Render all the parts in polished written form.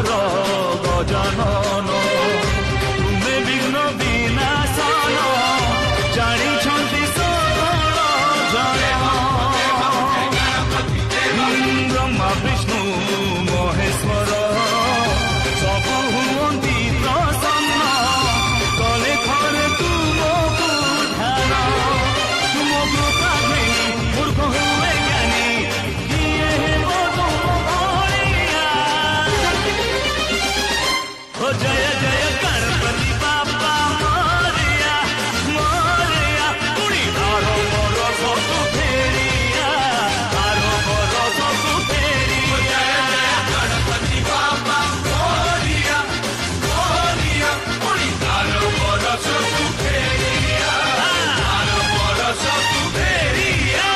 लम्बोदर गजानन तुमे विघ्न विनाशन जानी ब्रह्मा विष्णु महेश्वर सबु हुंती प्रसन्न कले खरे तुमको ध्यान तुमको काहे मूर्ख हुए ज्ञानी किए हेबो तुम भलिया हो जय जय गणपति बाबा मोरया मोरया पुणी धारो मोर सब फेरिया धारो मोर सब फेरिया गणपति बाबा मोरया मोरया पुणी धारो मोर सब फेरिया धारो मोर सब फेरिया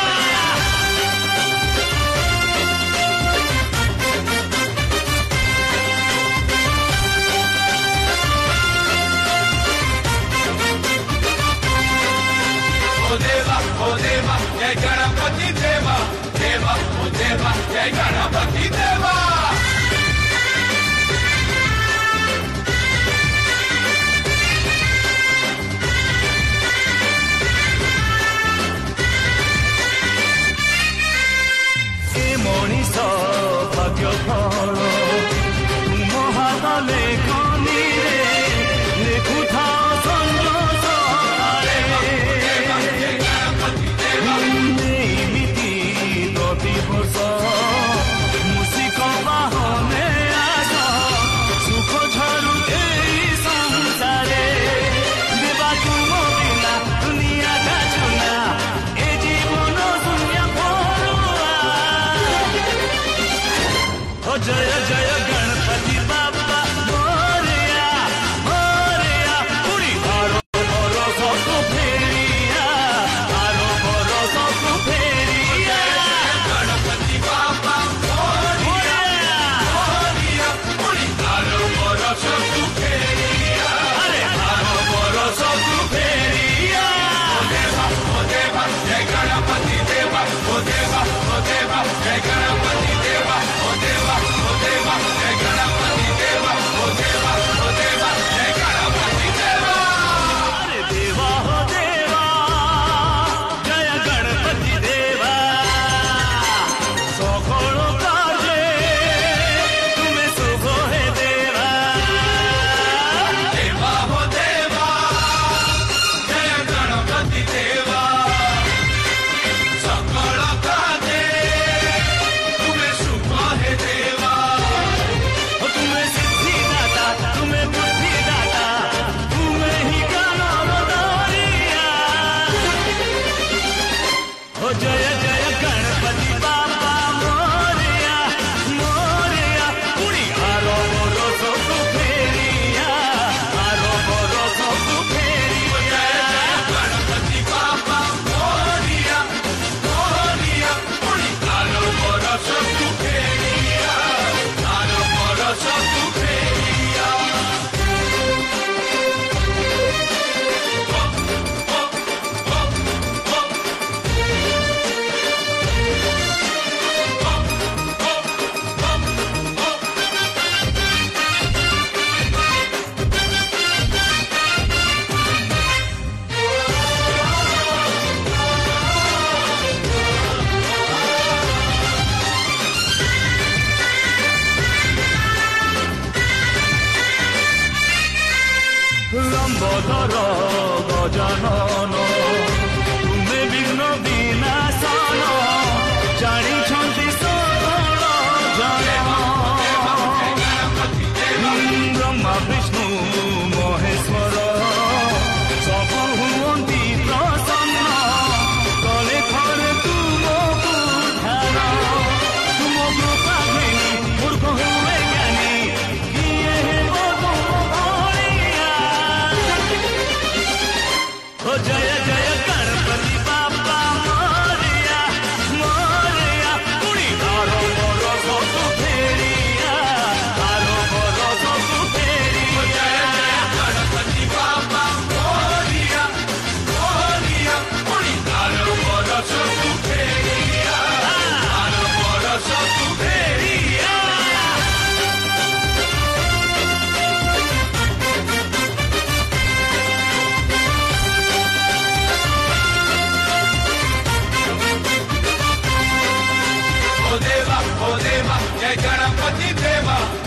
ओ देवा जय गणपति देवा देवा ओ देवा जय गणपति देवा ए मनीष भाग्य फल तुम हाथ लेखनी रे लेखुथा संजोष प्रतिवर्ष मूषिक बाहने आस सुख झरु संसारे देवा तुम बिना दुनिया का चुना ए जीवन शून्य भरुआ हो जय जय गणपति बाबा मोरया मोरया पुरी धारो मोर सब फेरिया धारो मोर सब फेरिया गणपति बाबा मोरया मोरया पुरी धारो मोर सब फेरिया अरे धारो मोर सब फेरिया ओ देवा जय गणपति देवा ओ देवा जय गणपति देवा ओ देवा जय गणपति देवा ओ देवा जय गणपति देवा अरे देवा हो देवा जय गणपति देवा सकल कार्ये तुम्हें शुभ हे देवा देवा हो देवा जय गणपति देवा सकल कार्ये तुम्हें शुभ हे देवा हो तुम्हें सिद्धि दाता तुम्हें बुद्धि दाता तुम्हें ही गणवदारिया हो जय जय गणपति बाबा मोरया मोरया पुणी आरो मोर सब फेरिया आरो मोर सब फेरिया गणपति बाबा मोरया मोरया पुणी आरो मोर सब फेरिया आरो मोर सब फेरिया लम्बोदर गजानन तुमे विघ्न विनाशन जानी सकल जन ब्रह्मा विष्णु महेश्वर सबु हुंती प्रसन्न कले खरे तुमको ध्यान तुमको काहे मूर्ख हुए ज्ञानी किए हेबो तुम भलिया हो जय गणपति देवा